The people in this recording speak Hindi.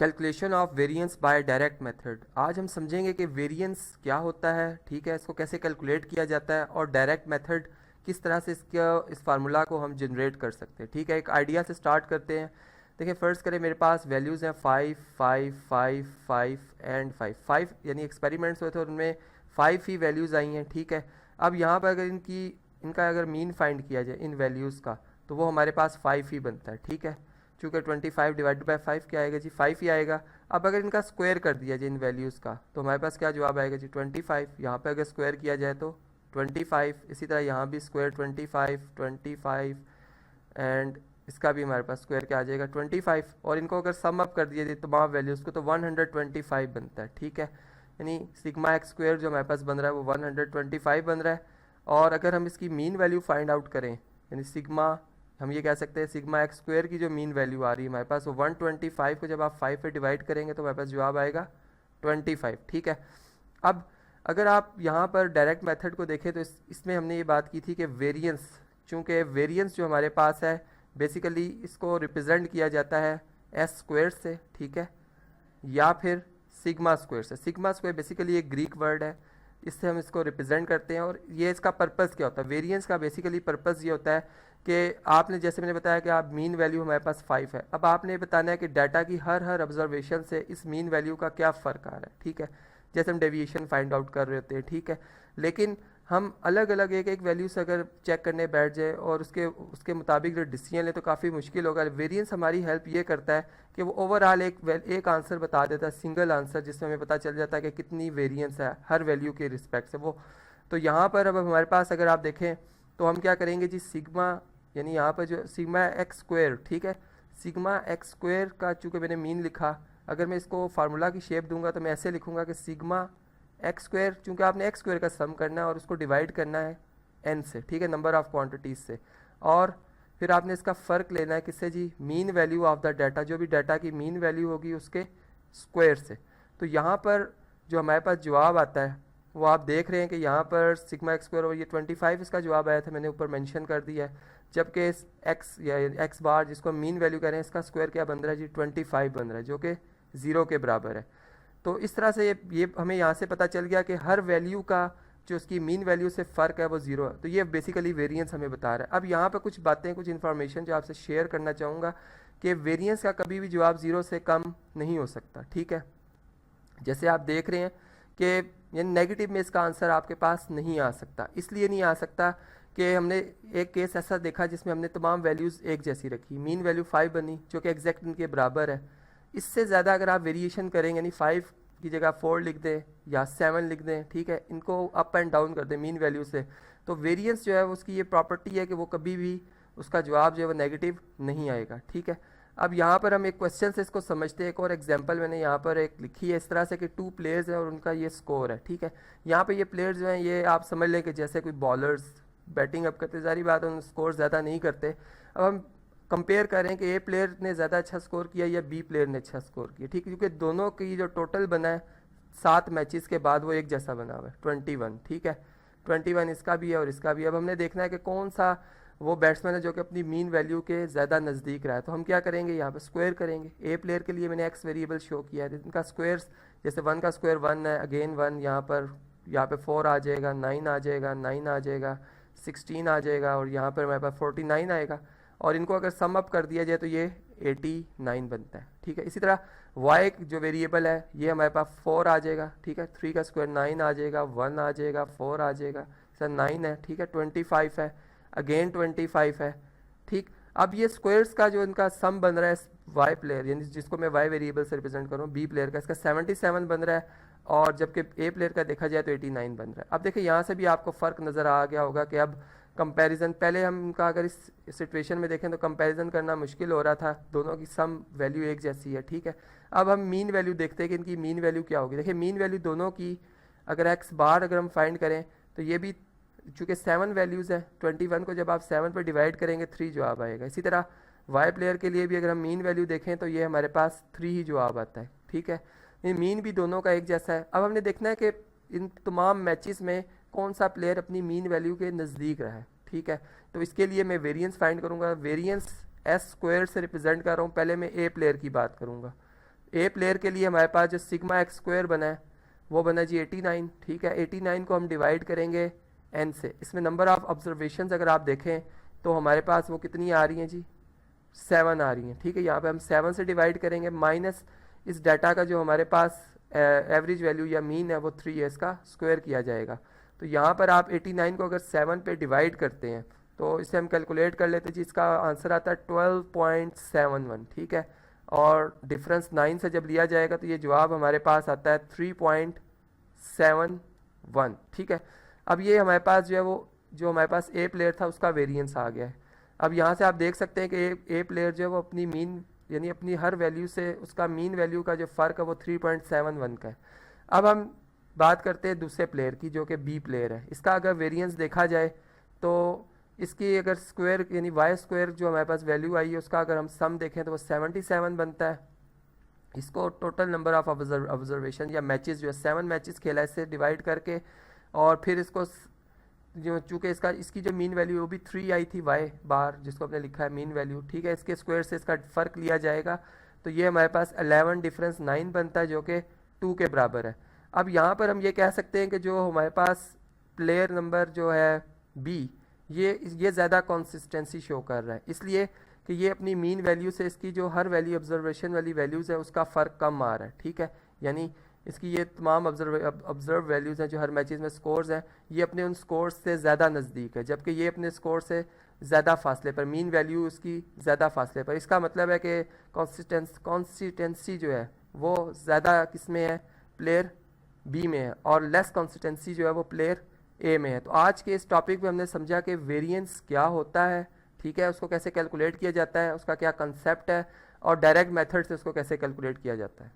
Calculation of variance by direct method. आज हम समझेंगे कि वेरिएंस क्या होता है, ठीक है, इसको कैसे कैलकुलेट किया जाता है और डायरेक्ट मेथड किस तरह से इस फार्मूला को हम जनरेट कर सकते हैं। ठीक है, एक आइडिया से स्टार्ट करते हैं। देखिए, फर्स्ट करें, मेरे पास वैल्यूज़ हैं 5, 5, 5, 5 एंड 5। 5 यानी एक्सपेरिमेंट्स हुए थे और उनमें 5 ही वैल्यूज़ आई हैं। ठीक है, अब यहाँ पर अगर इनका अगर मीन फाइंड किया जाए इन वैल्यूज़ का, तो वो हमारे पास 5 ही बनता है। ठीक है, चूँकि 25 डिवाइडेड बाय 5 क्या आएगा जी, 5 ही आएगा। अब अगर इनका स्क्वायर कर दिया जाए इन वैल्यूज़ का, तो हमारे पास क्या जवाब आएगा जी, 25। यहाँ पे अगर स्क्वायर किया जाए तो 25, इसी तरह यहाँ भी स्क्वायर 25, 25 एंड इसका भी हमारे पास स्क्वायर क्या आ जाएगा, 25। और इनको अगर सम अप कर दिया जाए तमाम वैल्यूज़ को, तो 125 बनता है। ठीक है, यानी सिग्मा एक्स स्क्वायर जो हमारे पास बन रहा है वो 125 बन रहा है। और अगर हम इसकी मीन वैल्यू फाइंड आउट करें, यानी सिग्मा, हम ये कह सकते हैं सिग्मा एक्स स्क्वायर की जो मीन वैल्यू आ रही है हमारे पास, वो 125 को जब आप 5 पे डिवाइड करेंगे तो हमारे पास जवाब आएगा 25। ठीक है, अब अगर आप यहाँ पर डायरेक्ट मेथड को देखें तो इसमें हमने ये बात की थी कि वेरिएंस, चूँकि वेरिएंस जो हमारे पास है बेसिकली इसको रिप्रेजेंट किया जाता है एस स्क्वायर से, ठीक है, या फिर सिग्मा स्क्वायर से। सिग्मा स्क्वायर बेसिकली एक ग्रीक वर्ड है, इससे हम इसको रिप्रेजेंट करते हैं। और ये इसका पर्पस क्या होता है, वेरिएंस का बेसिकली पर्पस ये होता है कि आपने, जैसे मैंने बताया कि आप मीन वैल्यू हमारे पास 5 है, अब आपने बताना है कि डाटा की हर ऑब्जर्वेशन से इस मीन वैल्यू का क्या फ़र्क आ रहा है। ठीक है, जैसे हम डेविएशन फाइंड आउट कर रहे होते हैं। ठीक है, लेकिन हम अलग अलग एक एक वैल्यू से अगर चेक करने बैठ जाए और उसके मुताबिक जो डिसीजन ले तो काफ़ी मुश्किल होगा। वेरिएंस हमारी हेल्प ये करता है कि वो ओवरऑल एक आंसर बता देता है, सिंगल आंसर, जिसमें हमें पता चल जाता है कि कितनी वेरिएंस है हर वैल्यू के रिस्पेक्ट से वो। तो यहाँ पर अब हमारे पास अगर आप देखें तो हम क्या करेंगे जी, सिग्मा, यानी यहाँ पर जो सिग्मा एक्स स्क्वायर, ठीक है, सिग्मा एक्स स्क्वायर का चूँकि मैंने मीन लिखा, अगर मैं इसको फार्मूला की शेप दूंगा तो मैं ऐसे लिखूंगा कि सिग्मा एक्स स्क्वायर, चूँकि आपने एक्स स्क्वायर का सम करना है और उसको डिवाइड करना है एन से, ठीक है, नंबर ऑफ क्वांटिटीज़ से, और फिर आपने इसका फ़र्क लेना है किससे जी, mean value of the data, जो भी डाटा की मीन वैल्यू होगी उसके स्क्वायर से। तो यहाँ पर जो हमारे पास जवाब आता है वो आप देख रहे हैं कि यहाँ पर सिग्मा एक्स स्क्वायर और ये 25 इसका जवाब आया था, मैंने ऊपर मेंशन कर दिया है। जबकि इस एक्स या एक्स बार जिसको हम मीन वैल्यू कह रहे हैं, इसका स्क्वायर क्या बन रहा है जी, 25 बन रहा है, जो कि 0 के बराबर है। तो इस तरह से ये हमें यहाँ से पता चल गया कि हर वैल्यू का जो उसकी मीन वैल्यू से फ़र्क है वो 0 है। तो ये बेसिकली वेरिएंस हमें बता रहा है। अब यहाँ पर कुछ बातें, कुछ इन्फॉर्मेशन जो आपसे शेयर करना चाहूँगा कि वेरिएंस का कभी भी जवाब 0 से कम नहीं हो सकता। ठीक है, जैसे आप देख रहे हैं कि ये नेगेटिव में इसका आंसर आपके पास नहीं आ सकता। इसलिए नहीं आ सकता कि हमने एक केस ऐसा देखा जिसमें हमने तमाम वैल्यूज़ एक जैसी रखी, मीन वैल्यू 5 बनी जो कि एग्जैक्ट इनके बराबर है। इससे ज़्यादा अगर आप वेरिएशन करेंगे, यानी 5 की जगह 4 लिख दें या 7 लिख दें, ठीक है, इनको अप एंड डाउन कर दें मीन वैल्यू से, तो वेरिएंस जो है उसकी ये प्रॉपर्टी है कि वो कभी भी उसका जवाब जो है वो नेगेटिव नहीं आएगा। ठीक है, अब यहाँ पर हम एक क्वेश्चन से इसको समझते हैं। एक और एग्जांपल मैंने यहाँ पर एक लिखी है इस तरह से कि 2 प्लेयर्स हैं और उनका ये स्कोर है। ठीक है, यहाँ पे ये प्लेयर्स जो हैं ये आप समझ लें कि जैसे कोई बॉलर्स बैटिंग अप करते, सारी बात है, स्कोर ज़्यादा नहीं करते। अब हम कंपेयर करें कि ए प्लेयर ने ज़्यादा अच्छा स्कोर किया या बी प्लेयर ने अच्छा स्कोर किया। ठीक है, क्योंकि दोनों की जो टोटल बना है 7 मैचेस के बाद वो एक जैसा बना हुआ है, 21। ठीक है, 21 इसका भी है और इसका भी। अब हमने देखना है कि कौन सा वो बैट्समैन है जो कि अपनी मीन वैल्यू के ज़्यादा नज़दीक रहा है। तो हम क्या करेंगे, यहाँ पर स्क्वायर करेंगे। ए प्लेयर के लिए मैंने एक्स वेरिएबल शो किया है, इनका स्क्वायर्स, जैसे 1 का स्क्वायर 1 है, अगेन 1, यहाँ पे 4 आ जाएगा, 9 आ जाएगा, 9 आ जाएगा, 16 आ जाएगा, और यहाँ पर हमारे पास 49 आएगा। और इनको अगर सम अप कर दिया जाए तो ये 89 बनता है। ठीक है, इसी तरह वाई जो वेरिएबल है ये हमारे पास 4 आ जाएगा। ठीक है, 3 का स्क्वायर 9 आ जाएगा, 1 आ जाएगा, 4 आ जाएगा, सर 9 है। ठीक है, 25 है, अगेन 25 है। ठीक, अब ये स्क्वायर्स का जो इनका सम बन रहा है वाई प्लेयर, यानी जिसको मैं वाई वेरिएबल से रिप्रेजेंट करूँ, बी प्लेयर का, इसका 77 बन रहा है, और जबकि ए प्लेयर का देखा जाए तो 89 बन रहा है। अब देखिए यहाँ से भी आपको फ़र्क नज़र आ गया होगा कि अब कंपैरिजन, पहले हम इनका अगर इस सिचुएशन में देखें तो कंपैरिजन करना मुश्किल हो रहा था, दोनों की सम वैल्यू एक जैसी है। ठीक है, अब हम मीन वैल्यू देखते हैं कि इनकी मीन वैल्यू क्या होगी। देखिए मीन वैल्यू दोनों की अगर एक्स बार अगर हम फाइंड करें तो ये भी, चूँकि 7 वैल्यूज़ है, 21 को जब आप 7 पर डिवाइड करेंगे 3 जवाब आएगा। इसी तरह वाई प्लेयर के लिए भी अगर हम मीन वैल्यू देखें तो ये हमारे पास 3 ही जवाब आता है। ठीक है, ये मीन भी दोनों का एक जैसा है। अब हमने देखना है कि इन तमाम मैचेस में कौन सा प्लेयर अपनी मीन वैल्यू के नज़दीक रहा है। ठीक है, तो इसके लिए मैं वेरिएंस फाइंड करूंगा। वेरिएंस एस स्क्वायर से रिप्रेजेंट कर रहा हूँ। पहले मैं ए प्लेयर की बात करूंगा, ए प्लेयर के लिए हमारे पास जो सिग्मा एक्स स्क्वायर बना है वो बना जी 89, ठीक है। 89 को हम डिवाइड करेंगे एन से। इसमें नंबर ऑफ ऑब्जर्वेशन अगर आप देखें तो हमारे पास वो कितनी आ रही हैं जी, 7 आ रही हैं, ठीक है। यहाँ पे हम 7 से डिवाइड करेंगे, माइनस इस डाटा का जो हमारे पास एवरेज वैल्यू या मीन है वो 3 है, इसका स्क्वायर किया जाएगा। तो यहाँ पर आप 89 को अगर 7 पे डिवाइड करते हैं तो इसे हम कैलकुलेट कर लेते हैं जी, इसका आंसर आता है 12.71, ठीक है। और डिफरेंस 9 से जब लिया जाएगा तो ये जवाब हमारे पास आता है 3.71, ठीक है। अब ये हमारे पास जो है वो जो हमारे पास ए प्लेयर था उसका वेरिएंस आ गया है। अब यहाँ से आप देख सकते हैं कि ए प्लेयर जो है वो अपनी मीन यानी अपनी हर वैल्यू से उसका मीन वैल्यू का जो फ़र्क है वो 3.71 का है। अब हम बात करते हैं दूसरे प्लेयर की जो कि बी प्लेयर है। इसका अगर वेरिएंस देखा जाए तो इसकी अगर स्क्वायर यानी वाई स्क्वायर जो हमारे पास वैल्यू आई है उसका अगर हम सम देखें तो वो 77 बनता है। इसको टोटल नंबर ऑफ ऑब्जर्वेशन या मैचेस जो है 7 मैचेस खेला है इससे डिवाइड करके, और फिर इसको जो चूँकि इसकी जो मीन वैल्यू वो भी 3 आई थी वाई बार जिसको आपने लिखा है मीन वैल्यू, ठीक है। इसके स्क्वायर से इसका फ़र्क लिया जाएगा तो ये हमारे पास 11 डिफरेंस 9 बनता है जो कि 2 के बराबर है। अब यहाँ पर हम ये कह सकते हैं कि जो हमारे पास प्लेयर नंबर जो है बी ये ज़्यादा कंसिस्टेंसी शो कर रहा है, इसलिए कि ये अपनी मीन वैल्यू से इसकी जो हर वैल्यू ऑब्जर्वेशन वाली वैल्यूज़ है उसका फ़र्क कम आ रहा है, ठीक है। यानी इसकी ये तमाम ऑब्जर्व वैल्यूज़ हैं जो हर मैचेस में स्कोर्स हैं ये अपने उन स्कोर्स से ज़्यादा नज़दीक है, जबकि ये अपने स्कोर से ज़्यादा फासले पर, मीन वैल्यू उसकी ज़्यादा फासले पर। इसका मतलब है कि कंसिस्टेंसी जो है वो ज़्यादा किस में है, प्लेयर बी में है, और लेस कंसिस्टेंसी जो है वो प्लेयर ए में है। तो आज के इस टॉपिक में हमने समझा कि वेरिएंस क्या होता है, ठीक है, उसको कैसे कैलकुलेट किया जाता है, उसका क्या कंसेप्ट है, और डायरेक्ट मेथड से उसको कैसे कैलकुलेट किया जाता है।